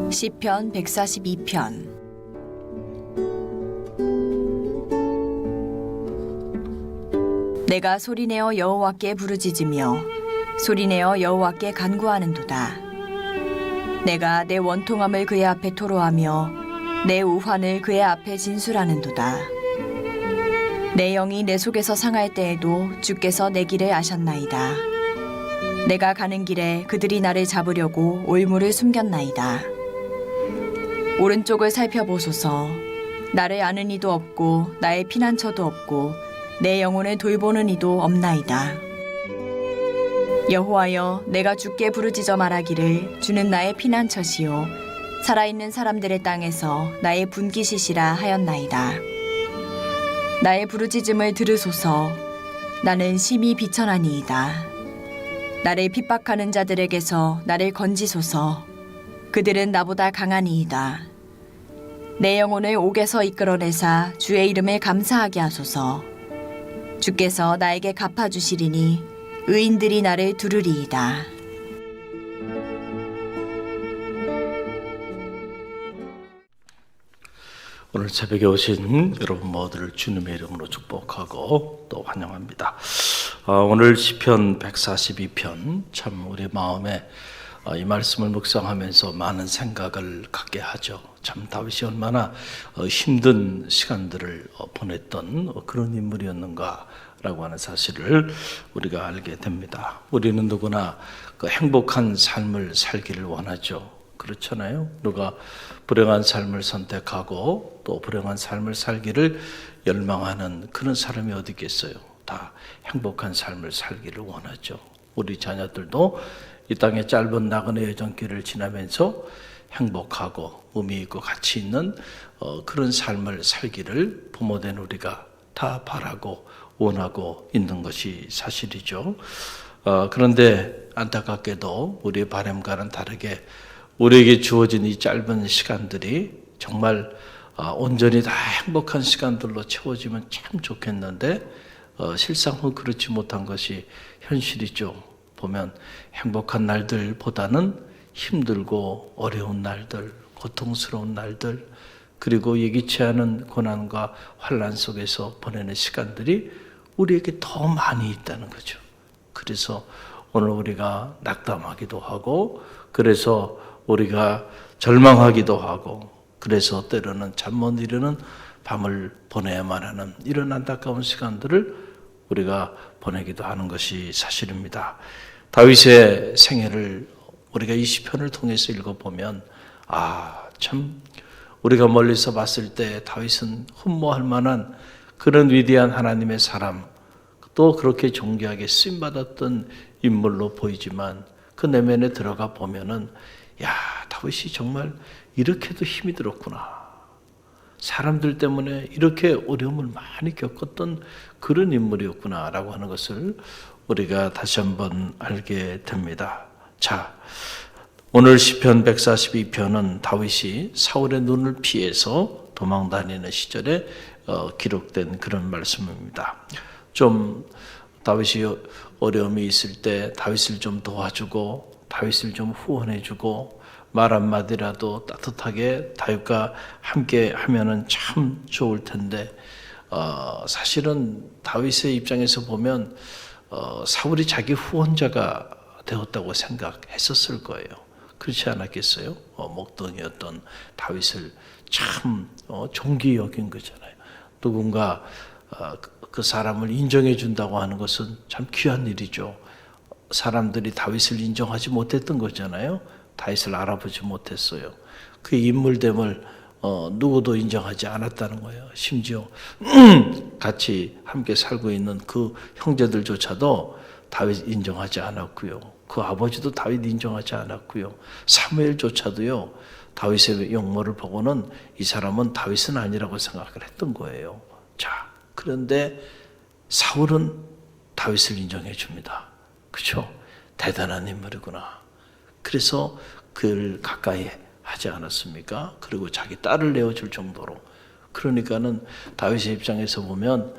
시편 142편. 내가 소리내어 여호와께 부르짖으며 소리내어 여호와께 간구하는도다. 내가 내 원통함을 그의 앞에 토로하며 내 우환을 그의 앞에 진술하는도다. 내 영이 내 속에서 상할 때에도 주께서 내 길을 아셨나이다. 내가 가는 길에 그들이 나를 잡으려고 올무를 숨겼나이다. 오른쪽을 살펴보소서. 나를 아는 이도 없고 나의 피난처도 없고 내 영혼을 돌보는 이도 없나이다. 여호와여, 내가 주께 부르짖어 말하기를 주는 나의 피난처시요 살아있는 사람들의 땅에서 나의 분깃이시라 하였나이다. 나의 부르짖음을 들으소서. 나는 심히 비천하니이다. 나를 핍박하는 자들에게서 나를 건지소서. 그들은 나보다 강하니이다. 내 영혼을 옥에서 이끌어내사 주의 이름을 감사하게 하소서. 주께서 나에게 갚아주시리니 의인들이 나를 두르리이다. 오늘 새벽에 오신 여러분 모두를 주님의 이름으로 축복하고 또 환영합니다. 오늘 시편 142편, 참 우리 마음에 이 말씀을 묵상하면서 많은 생각을 갖게 하죠. 참 다윗이 얼마나 힘든 시간들을 보냈던 그런 인물이었는가라고 하는 사실을 우리가 알게 됩니다. 우리는 누구나 그 행복한 삶을 살기를 원하죠. 그렇잖아요. 누가 불행한 삶을 선택하고 또 불행한 삶을 살기를 열망하는 그런 사람이 어디 있겠어요. 다 행복한 삶을 살기를 원하죠. 우리 자녀들도 이 땅의 짧은 나그네 여정길을 지나면서 행복하고 의미 있고 가치 있는 그런 삶을 살기를 부모된 우리가 다 바라고 원하고 있는 것이 사실이죠. 그런데 안타깝게도 우리의 바람과는 다르게 우리에게 주어진 이 짧은 시간들이 정말 온전히 다 행복한 시간들로 채워지면 참 좋겠는데 실상은 그렇지 못한 것이 현실이죠. 보면 행복한 날들보다는 힘들고 어려운 날들, 고통스러운 날들, 그리고 예기치 않은 고난과 환난 속에서 보내는 시간들이 우리에게 더 많이 있다는 거죠. 그래서 오늘 우리가 낙담하기도 하고, 그래서 우리가 절망하기도 하고, 그래서 때로는 잠 못 이루는 밤을 보내야만 하는 이런 안타까운 시간들을 우리가 보내기도 하는 것이 사실입니다. 다윗의 생애를 우리가 이 시편을 통해서 읽어보면 참 우리가 멀리서 봤을 때 다윗은 흠모할 만한 그런 위대한 하나님의 사람, 또 그렇게 존귀하게 쓰임받았던 인물로 보이지만 그 내면에 들어가 보면은 다윗이 정말 이렇게도 힘이 들었구나. 사람들 때문에 이렇게 어려움을 많이 겪었던 그런 인물이었구나라고 하는 것을 우리가 다시 한번 알게 됩니다. 자, 오늘 시편 142편은 다윗이 사울의 눈을 피해서 도망 다니는 시절에 기록된 그런 말씀입니다. 좀 다윗이 어려움이 있을 때 다윗을 좀 도와주고 다윗을 좀 후원해주고 말 한마디라도 따뜻하게 다윗과 함께 하면은 참 좋을 텐데 사실은 다윗의 입장에서 보면 사울이 자기 후원자가 되었다고 생각했었을 거예요. 그렇지 않았겠어요? 목동이었던 다윗을 참 존귀 여긴 거잖아요. 누군가 그 사람을 인정해 준다고 하는 것은 참 귀한 일이죠. 사람들이 다윗을 인정하지 못했던 거잖아요. 다윗을 알아보지 못했어요. 그 인물됨을 누구도 인정하지 않았다는 거예요. 심지어 같이 함께 살고 있는 그 형제들조차도 다윗 인정하지 않았고요. 그 아버지도 다윗 인정하지 않았고요. 사무엘조차도요, 다윗의 용모를 보고는 이 사람은 다윗은 아니라고 생각을 했던 거예요. 자, 그런데 사울은 다윗을 인정해 줍니다. 그렇죠? 대단한 인물이구나. 그래서 그를 가까이 하지 않았습니까? 그리고 자기 딸을 내어줄 정도로. 그러니까는 다윗의 입장에서 보면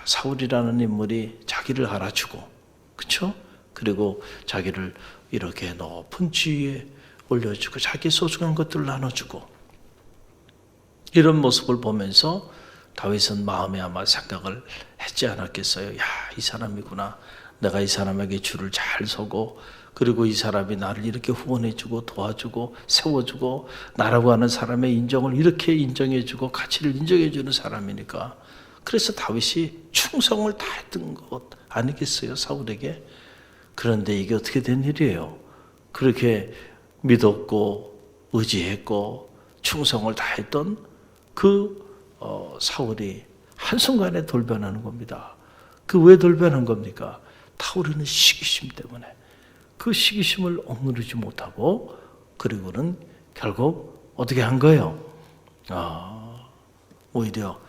사울이라는 인물이 자기를 알아주고, 그렇죠? 그리고 자기를 이렇게 높은 지위에 올려주고 자기 소중한 것들을 나눠주고 이런 모습을 보면서 다윗은 마음에 아마 생각을 했지 않았겠어요. 야, 이 사람이구나. 내가 이 사람에게 줄을 잘 서고 그리고 이 사람이 나를 이렇게 후원해주고 도와주고 세워주고 나라고 하는 사람의 인정을 이렇게 인정해주고 가치를 인정해주는 사람이니까 그래서 다윗이 충성을 다했던 것 아니겠어요, 사울에게? 그런데 이게 어떻게 된 일이에요? 그렇게 믿었고 의지했고 충성을 다했던 그 사울이 한순간에 돌변하는 겁니다. 그 왜 돌변한 겁니까? 타오르는 시기심 때문에. 그 시기심을 억누르지 못하고 그리고는 결국 어떻게 한 거예요? 오히려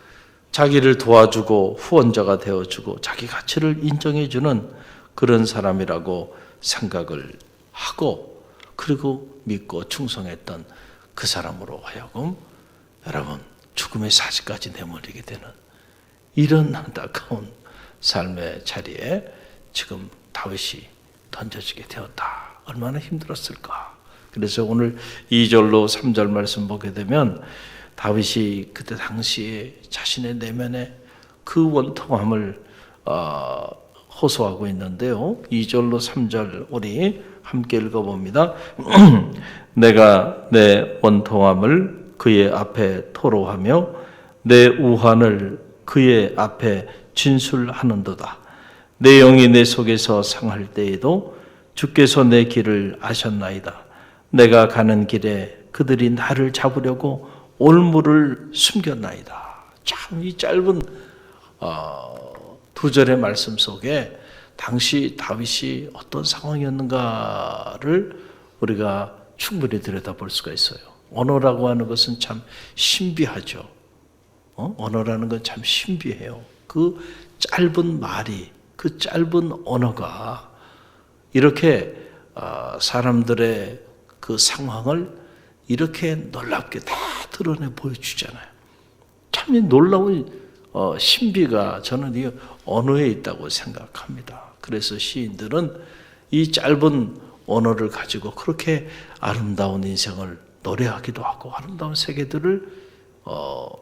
자기를 도와주고 후원자가 되어주고 자기 가치를 인정해주는 그런 사람이라고 생각을 하고 그리고 믿고 충성했던 그 사람으로 하여금 여러분 죽음의 사지까지 내몰리게 되는 이런 안타까운 삶의 자리에 지금 다윗이 던져지게 되었다. 얼마나 힘들었을까. 그래서 오늘 2절로 3절 말씀 보게 되면 다윗이 그때 당시에 자신의 내면에 그 원통함을 호소하고 있는데요. 2절로 3절 우리 함께 읽어봅니다. 내가 내 원통함을 그의 앞에 토로하며 내 우환을 그의 앞에 진술하는도다. 내 영이 내 속에서 상할 때에도 주께서 내 길을 아셨나이다. 내가 가는 길에 그들이 나를 잡으려고 올무를 숨겼나이다. 참 이 짧은 두 절의 말씀 속에 당시 다윗이 어떤 상황이었는가를 우리가 충분히 들여다볼 수가 있어요. 언어라고 하는 것은 참 신비하죠. 언어라는 건 참 신비해요. 그 짧은 말이 그 짧은 언어가 이렇게 사람들의 그 상황을 이렇게 놀랍게 다 드러내 보여주잖아요. 참 놀라운 신비가 저는 이 언어에 있다고 생각합니다. 그래서 시인들은 이 짧은 언어를 가지고 그렇게 아름다운 인생을 노래하기도 하고 아름다운 세계들을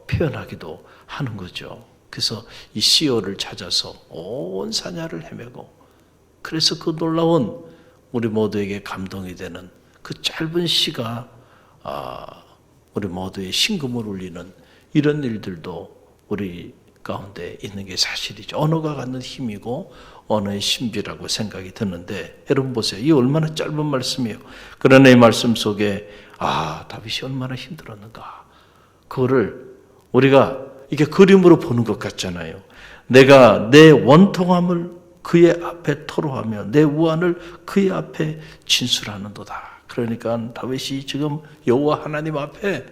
표현하기도 하는 거죠. 그래서 이 시어를 찾아서 온 사냐를 헤매고 그래서 그 놀라운 우리 모두에게 감동이 되는 그 짧은 시가 우리 모두의 심금을 울리는 이런 일들도 우리 가운데 있는 게 사실이죠. 언어가 갖는 힘이고 언어의 신비라고 생각이 드는데 여러분 보세요. 이 얼마나 짧은 말씀이에요. 그러나 이 말씀 속에 다윗이 얼마나 힘들었는가. 그거를 우리가 이게 그림으로 보는 것 같잖아요. 내가 내 원통함을 그의 앞에 토로하며 내 우환을 그의 앞에 진술하는도다. 그러니까 다윗이 지금 여호와 하나님 앞에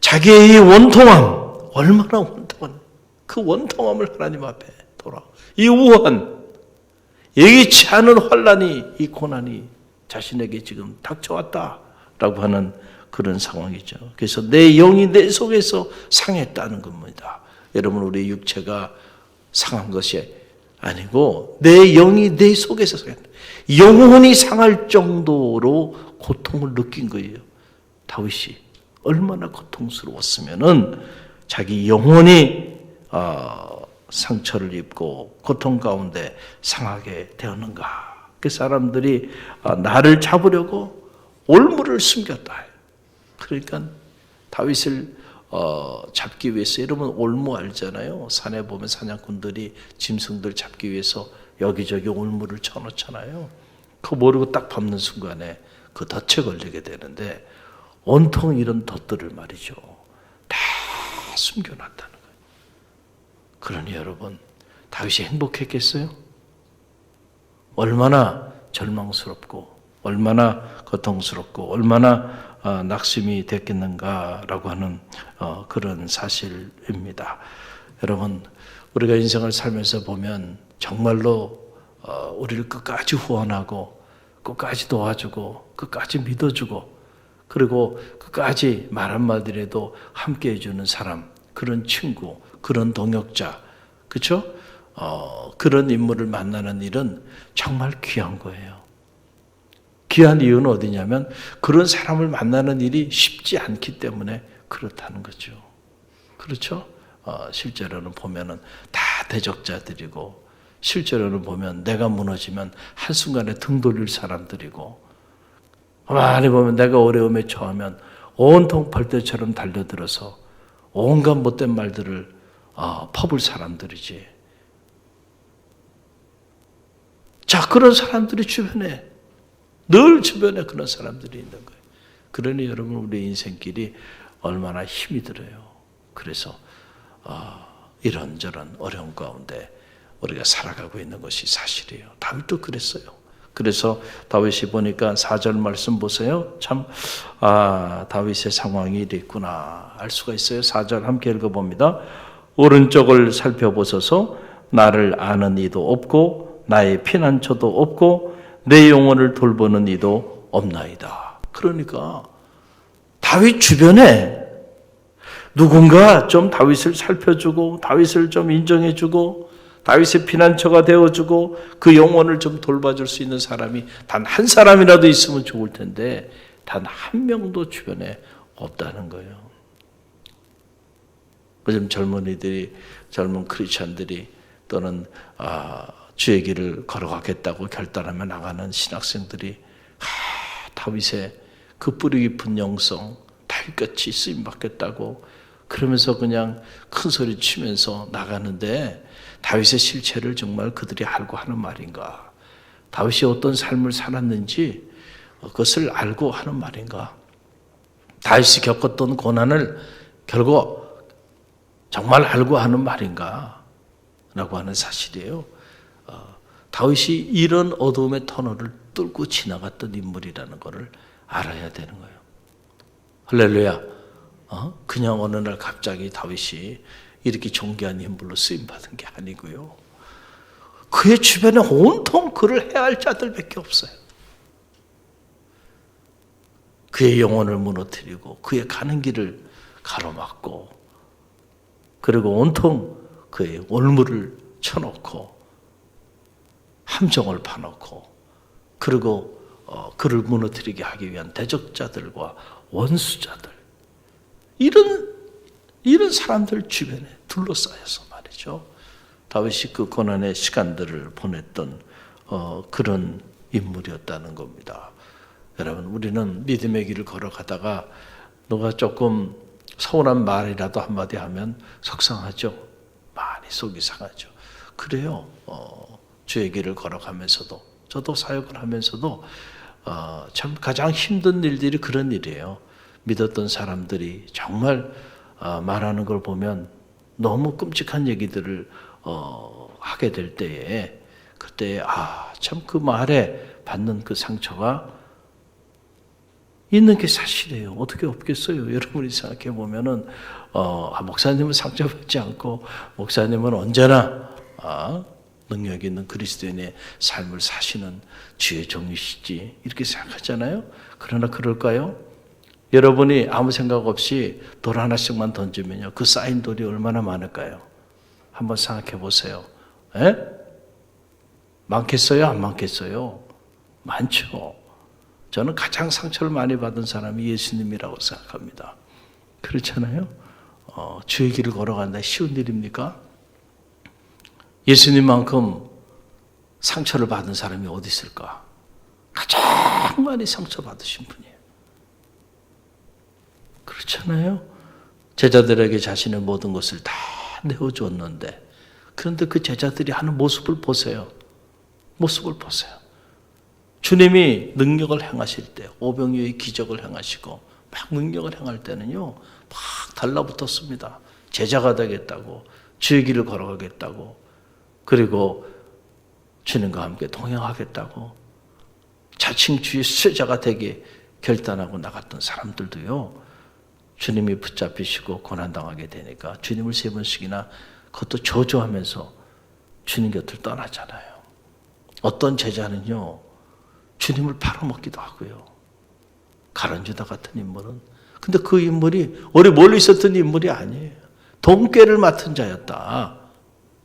자기의 원통함, 얼마나 원통한 그 원통함을 하나님 앞에 돌아. 이 우환, 예기치 않은 환난이, 이 고난이 자신에게 지금 닥쳐왔다라고 하는 그런 상황이죠. 그래서 내 영이 내 속에서 상했다는 겁니다. 여러분 우리 육체가 상한 것이 아니고 내 영이 내 속에서 상했다. 영혼이 상할 정도로 고통을 느낀 거예요. 다윗이 얼마나 고통스러웠으면은 자기 영혼이 상처를 입고 고통 가운데 상하게 되었는가. 그 사람들이 나를 잡으려고 올무를 숨겼다. 그러니까 다윗을 잡기 위해서 여러분 올무 알잖아요. 산에 보면 사냥꾼들이 짐승들 잡기 위해서 여기저기 올무를 쳐놓잖아요. 그거 모르고 딱 밟는 순간에 그 덫에 걸리게 되는데 온통 이런 덫들을 말이죠. 다 숨겨놨다는 거예요. 그러니 여러분 다윗이 행복했겠어요? 얼마나 절망스럽고 얼마나 고통스럽고 얼마나 낙심이 됐겠는가라고 하는 그런 사실입니다. 여러분 우리가 인생을 살면서 보면 정말로 우리를 끝까지 후원하고 끝까지 도와주고 끝까지 믿어주고 그리고 끝까지 말 한마디라도 함께 해주는 사람, 그런 친구, 그런 동역자, 그렇죠? 그런 인물을 만나는 일은 정말 귀한 거예요. 귀한 이유는 어디냐면 그런 사람을 만나는 일이 쉽지 않기 때문에 그렇다는 거죠. 그렇죠? 실제로는 보면은 다 대적자들이고, 실제로는 보면 내가 무너지면 한순간에 등 돌릴 사람들이고, 많이 보면 내가 어려움에 처하면 온통 벌떼처럼 달려들어서 온갖 못된 말들을 퍼볼 사람들이지. 자, 그런 사람들이 늘 주변에 그런 사람들이 있는 거예요. 그러니 여러분, 우리 인생길이 얼마나 힘이 들어요. 그래서 이런저런 어려움 가운데 우리가 살아가고 있는 것이 사실이에요. 다윗도 그랬어요. 그래서 다윗이 보니까 4절 말씀 보세요. 참 다윗의 상황이 이랬구나 알 수가 있어요. 4절 함께 읽어봅니다. 오른쪽을 살펴보소서. 나를 아는 이도 없고 나의 피난처도 없고 내 영혼을 돌보는 이도 없나이다. 그러니까 다윗 주변에 누군가 좀 다윗을 살펴주고 다윗을 좀 인정해주고 다윗의 피난처가 되어주고 그 영혼을 좀 돌봐줄 수 있는 사람이 단 한 사람이라도 있으면 좋을 텐데 단 한 명도 주변에 없다는 거예요. 요즘 젊은 크리스찬들이 또는 주의 길을 걸어가겠다고 결단하며 나가는 신학생들이 다윗의 그 뿌리 깊은 영성, 다윗같이 쓰임받겠다고 그러면서 그냥 큰 소리 치면서 나가는데 다윗의 실체를 정말 그들이 알고 하는 말인가? 다윗이 어떤 삶을 살았는지 그것을 알고 하는 말인가? 다윗이 겪었던 고난을 결국 정말 알고 하는 말인가? 라고 하는 사실이에요. 다윗이 이런 어두움의 터널을 뚫고 지나갔던 인물이라는 것을 알아야 되는 거예요. 할렐루야. 그냥 어느 날 갑자기 다윗이 이렇게 존귀한 인물로 쓰임받은 게 아니고요. 그의 주변에 온통 그를 해할 자들밖에 없어요. 그의 영혼을 무너뜨리고 그의 가는 길을 가로막고 그리고 온통 그의 올무를 쳐놓고 함정을 파놓고 그리고 그를 무너뜨리게 하기 위한 대적자들과 원수자들 이런 사람들 주변에 둘러싸여서 말이죠. 다윗이 그 고난의 시간들을 보냈던 그런 인물이었다는 겁니다. 여러분, 우리는 믿음의 길을 걸어가다가 누가 조금 서운한 말이라도 한마디 하면 속상하죠. 많이 속이 상하죠. 그래요. 주의 길을 걸어가면서도 저도 사역을 하면서도 참 가장 힘든 일들이 그런 일이에요. 믿었던 사람들이 정말 말하는 걸 보면 너무 끔찍한 얘기들을 하게 될 때에 그때 참 그 말에 받는 그 상처가 있는 게 사실이에요. 어떻게 없겠어요? 여러분이 생각해 보면은 목사님은 상처받지 않고 목사님은 언제나 능력 있는 그리스도인의 삶을 사시는 주의 종이시지 이렇게 생각하잖아요. 그러나 그럴까요? 여러분이 아무 생각 없이 돌 하나씩만 던지면요, 그 쌓인 돌이 얼마나 많을까요? 한번 생각해 보세요. 에? 많겠어요? 안 많겠어요? 많죠. 저는 가장 상처를 많이 받은 사람이 예수님이라고 생각합니다. 그렇잖아요? 주의 길을 걸어간다 쉬운 일입니까? 예수님만큼 상처를 받은 사람이 어디 있을까? 가장 많이 상처받으신 분이에요. 그렇잖아요? 제자들에게 자신의 모든 것을 다 내어줬는데 그런데 그 제자들이 하는 모습을 보세요. 모습을 보세요. 주님이 능력을 행하실 때 오병이어의 기적을 행하시고 막 능력을 행할 때는요 막 달라붙었습니다. 제자가 되겠다고 주의 길을 걸어가겠다고 그리고 주님과 함께 동행하겠다고 자칭 주의 수제자가 되게 결단하고 나갔던 사람들도요 주님이 붙잡히시고 고난당하게 되니까 주님을 3번씩이나 그것도 저주하면서 주님 곁을 떠나잖아요. 어떤 제자는요 주님을 팔아먹기도 하고요. 가룟유다 같은 인물은. 근데 그 인물이 우리 멀리 있었던 인물이 아니에요. 돈꾀를 맡은 자였다.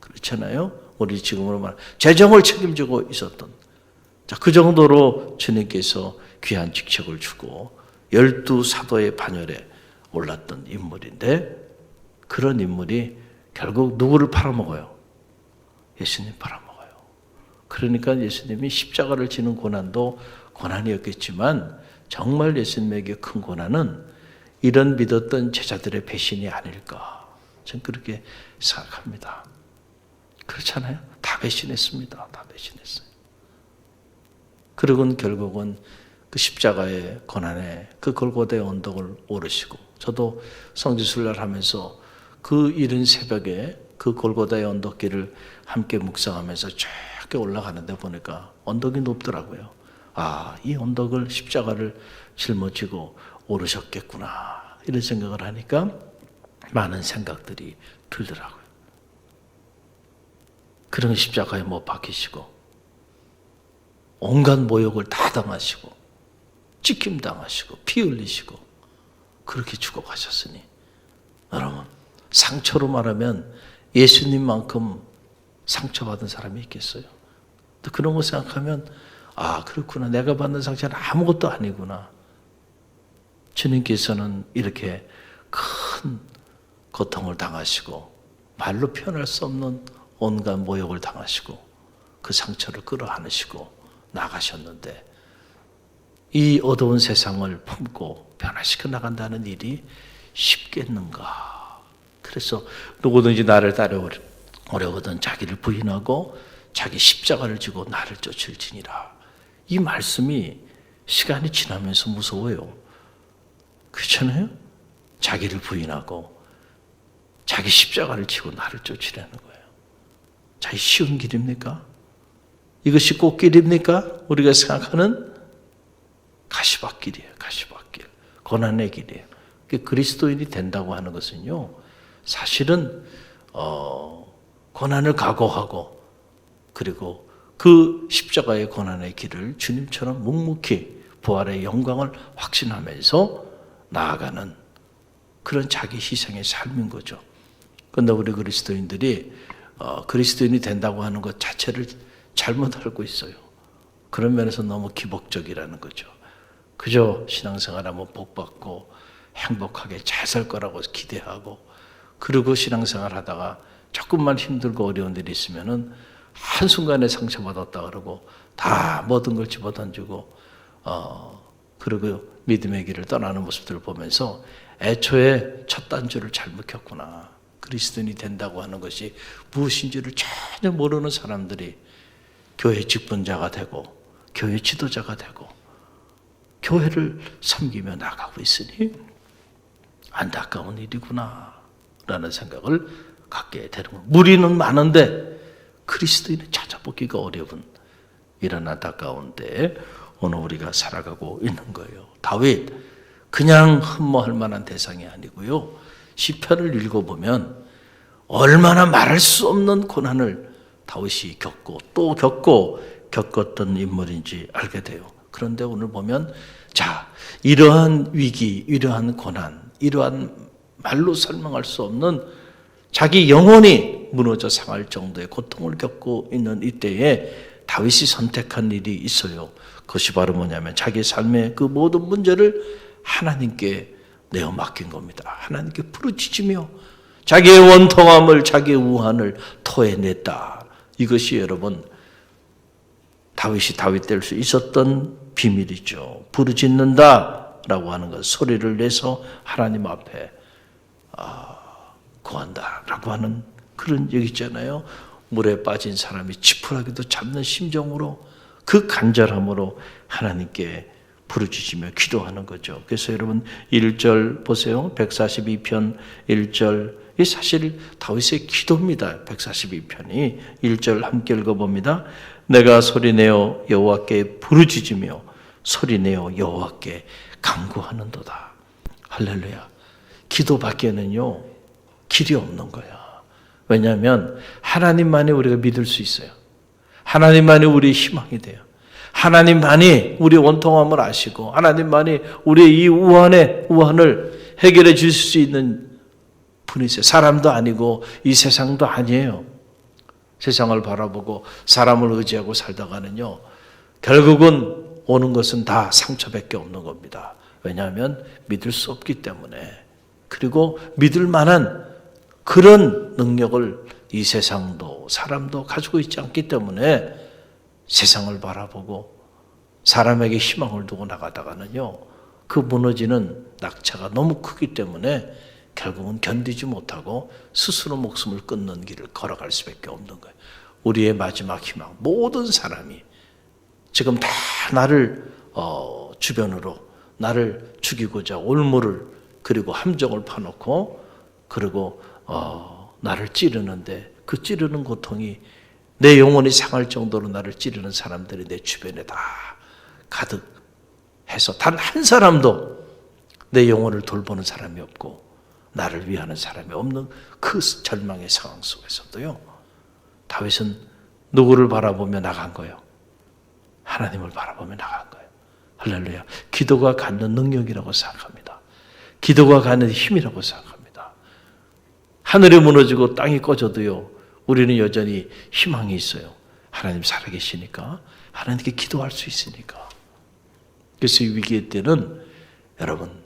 그렇잖아요. 우리 지금으로 말하면 재정을 책임지고 있었던, 자, 그 정도로 주님께서 귀한 직책을 주고 12사도의 반열에 올랐던 인물인데, 그런 인물이 결국 누구를 팔아먹어요? 예수님 팔아먹어요. 그러니까 예수님이 십자가를 지는 고난도 고난이었겠지만, 정말 예수님에게 큰 고난은 이런 믿었던 제자들의 배신이 아닐까, 저는 그렇게 생각합니다. 그렇잖아요? 다 배신했습니다. 다 배신했어요. 그리고는 결국은 그 십자가의 고난에 그 골고다의 언덕을 오르시고, 저도 성지순례를 하면서 그 이른 새벽에 그 골고다의 언덕길을 함께 묵상하면서 쫙 올라가는데 보니까 언덕이 높더라고요. 아, 이 언덕을 십자가를 짊어지고 오르셨겠구나, 이런 생각을 하니까 많은 생각들이 들더라고요. 그런 십자가에 못 박히시고 온갖 모욕을 다 당하시고 찢김 당하시고 피 흘리시고 그렇게 죽어가셨으니, 여러분, 상처로 말하면 예수님만큼 상처받은 사람이 있겠어요? 또 그런 거 생각하면, 아, 그렇구나, 내가 받는 상처는 아무것도 아니구나. 주님께서는 이렇게 큰 고통을 당하시고 말로 표현할 수 없는 온갖 모욕을 당하시고 그 상처를 끌어안으시고 나가셨는데, 이 어두운 세상을 품고 변화시켜 나간다는 일이 쉽겠는가? 그래서 누구든지 나를 따르려거든 자기를 부인하고 자기 십자가를 지고 나를 쫓을지니라. 이 말씀이 시간이 지나면서 무서워요. 그렇잖아요? 자기를 부인하고 자기 십자가를 지고 나를 쫓으려는 거예요. 자, 이 쉬운 길입니까? 이것이 꽃길입니까? 우리가 생각하는 가시밭길이에요. 가시밭길. 고난의 길이에요. 그리스도인이 된다고 하는 것은요, 사실은 고난을 각오하고, 그리고 그 십자가의 고난의 길을 주님처럼 묵묵히 부활의 영광을 확신하면서 나아가는 그런 자기 희생의 삶인 거죠. 그런데 우리 그리스도인들이 그리스도인이 된다고 하는 것 자체를 잘못 알고 있어요. 그런 면에서 너무 기복적이라는 거죠. 그저 신앙생활하면 복받고 행복하게 잘 살 거라고 기대하고, 그리고 신앙생활 하다가 조금만 힘들고 어려운 일이 있으면은 한순간에 상처받았다 그러고 다 모든 걸 집어던지고 그리고 믿음의 길을 떠나는 모습들을 보면서 애초에 첫 단추를 잘못 켰구나. 그리스도인이 된다고 하는 것이 무엇인지를 전혀 모르는 사람들이 교회 직분자가 되고 교회 지도자가 되고 교회를 섬기며 나가고 있으니 안타까운 일이구나 라는 생각을 갖게 되는 거예요. 무리는 많은데 그리스도인을 찾아보기가 어려운 이런 안타까운 때에 오늘 우리가 살아가고 있는 거예요. 다윗, 그냥 흠모할 만한 대상이 아니고요, 시편을 읽어보면 얼마나 말할 수 없는 고난을 다윗이 겪고 또 겪었던 인물인지 알게 돼요. 그런데 오늘 보면, 자, 이러한 위기, 이러한 고난, 이러한 말로 설명할 수 없는 자기 영혼이 무너져 상할 정도의 고통을 겪고 있는 이때에 다윗이 선택한 일이 있어요. 그것이 바로 뭐냐면 자기 삶의 그 모든 문제를 하나님께 내어 맡긴 겁니다. 하나님께 부르짖으며 자기의 원통함을, 자기의 우환을 토해냈다. 이것이 여러분 다윗이 다윗 될 수 있었던 비밀이죠. 부르짖는다라고 하는 것, 소리를 내서 하나님 앞에 구한다라고 하는 그런 얘기 있잖아요. 물에 빠진 사람이 지푸라기도 잡는 심정으로 그 간절함으로 하나님께 부르짖으며 기도하는 거죠. 그래서 여러분 1절 보세요. 142편 1절, 이 사실 다윗의 기도입니다. 142편이 1절 함께 읽어봅니다. 내가 소리내어 여호와께 부르짖으며 소리내어 여호와께 간구하는도다. 할렐루야. 기도밖에는요 길이 없는 거야. 왜냐하면 하나님만이 우리가 믿을 수 있어요. 하나님만이 우리의 희망이 돼요. 하나님만이 우리의 원통함을 아시고 하나님만이 우리의 이 우환을 해결해 주실 수 있는 분이세요. 사람도 아니고 이 세상도 아니에요. 세상을 바라보고 사람을 의지하고 살다가는요, 결국은 오는 것은 다 상처밖에 없는 겁니다. 왜냐하면 믿을 수 없기 때문에. 그리고 믿을 만한 그런 능력을 이 세상도 사람도 가지고 있지 않기 때문에 세상을 바라보고 사람에게 희망을 두고 나가다가는요, 그 무너지는 낙차가 너무 크기 때문에 결국은 견디지 못하고 스스로 목숨을 끊는 길을 걸어갈 수밖에 없는 거예요. 우리의 마지막 희망, 모든 사람이 지금 다 나를 주변으로 나를 죽이고자 올무를 그리고 함정을 파놓고 그리고 나를 찌르는데 그 찌르는 고통이 내 영혼이 상할 정도로 나를 찌르는 사람들이 내 주변에 다 가득해서 단 한 사람도 내 영혼을 돌보는 사람이 없고 나를 위하는 사람이 없는 그 절망의 상황 속에서도요, 다윗은 누구를 바라보며 나간 거예요? 하나님을 바라보며 나간 거예요. 할렐루야. 기도가 갖는 능력이라고 생각합니다. 기도가 갖는 힘이라고 생각합니다. 하늘이 무너지고 땅이 꺼져도요, 우리는 여전히 희망이 있어요. 하나님 살아계시니까, 하나님께 기도할 수 있으니까. 그래서 이 위기의 때는 여러분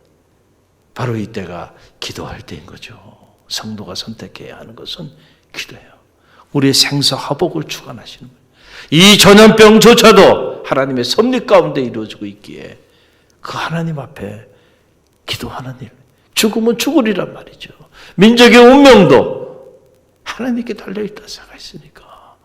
바로 이때가 기도할 때인 거죠. 성도가 선택해야 하는 것은 기도예요. 우리의 생사화복을 주관하시는 거예요. 이 전염병조차도 하나님의 섭리 가운데 이루어지고 있기에 그 하나님 앞에 기도하는 일, 죽으면 죽으리란 말이죠. 민족의 운명도 하나님께 달려있다 생각했으니까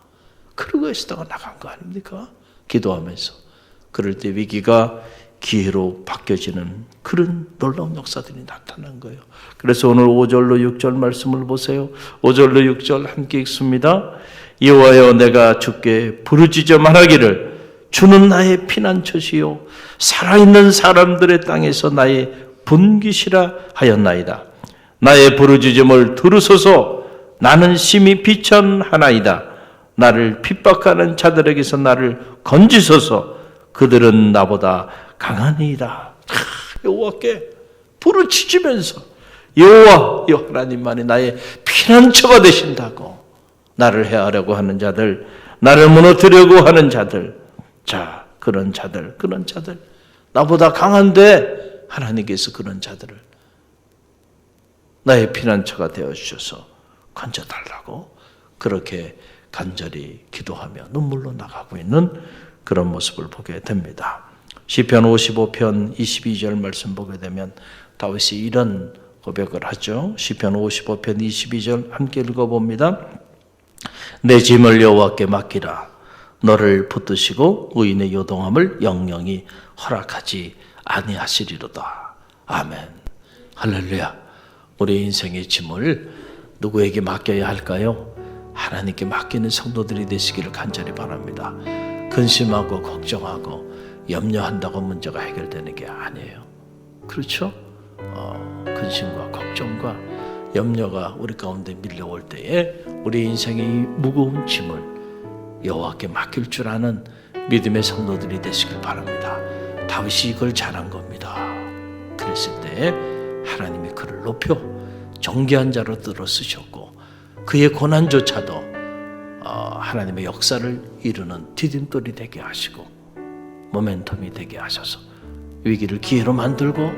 그러고 있다가 나간 거 아닙니까? 기도하면서. 그럴 때 위기가 기회로 바뀌어지는 그런 놀라운 역사들이 나타난 거예요. 그래서 오늘 5절로 6절 말씀을 보세요. 5절로 6절 함께 읽습니다. 여호와여, 내가 주께 부르짖어 말하기를 주는 나의 피난처시요 살아있는 사람들의 땅에서 나의 분깃이라 하였나이다. 나의 부르짖음을 들으소서. 나는 심히 비천하나이다. 나를 핍박하는 자들에게서 나를 건지소서. 그들은 나보다 강하니이다. 여호와께 부르짖으면서 여호와, 하나님만이 나의 피난처가 되신다고. 나를 해하려고 하는 자들, 나를 무너뜨리려고 하는 자들, 자, 그런 자들, 나보다 강한데 하나님께서 그런 자들을 나의 피난처가 되어주셔서 건져달라고 그렇게 간절히 기도하며 눈물로 나가고 있는 그런 모습을 보게 됩니다. 시편 55편 22절 말씀 보게 되면 다윗이 이런 고백을 하죠. 시편 55편 22절 함께 읽어봅니다. 내 짐을 여호와께 맡기라. 너를 붙드시고 의인의 요동함을 영영히 허락하지 아니하시리로다. 아멘. 할렐루야. 우리 인생의 짐을 누구에게 맡겨야 할까요? 하나님께 맡기는 성도들이 되시기를 간절히 바랍니다. 근심하고 걱정하고 염려한다고 문제가 해결되는 게 아니에요. 그렇죠? 근심과 걱정과 염려가 우리 가운데 밀려올 때에 우리 인생의 무거운 짐을 여호와께 맡길 줄 아는 믿음의 성도들이 되시길 바랍니다. 다윗이 이걸 잘한 겁니다. 그랬을 때 하나님이 그를 높여 존귀한 자로 들어 쓰셨고 그의 고난조차도 하나님의 역사를 이루는 디딤돌이 되게 하시고 모멘텀이 되게 하셔서 위기를 기회로 만들고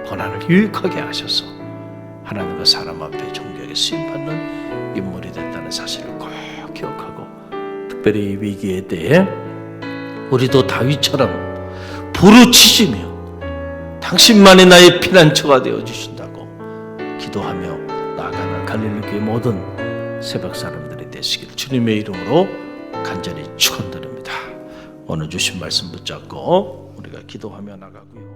고난을 유익하게 하셔서 하나님과 사람 앞에 존귀하게 쓰임받는 인물이 됐다는 사실을 꼭 기억하고 특별히 위기에 대해 우리도 다윗처럼 부르짖으며 당신만이 나의 피난처가 되어주신다고 기도하며 나아가는 갈릴리 모든 새벽 사람들이 되시길 주님의 이름으로 간절히 축원드립니다. 오늘 주신 말씀 붙잡고 우리가 기도하며 나가고요.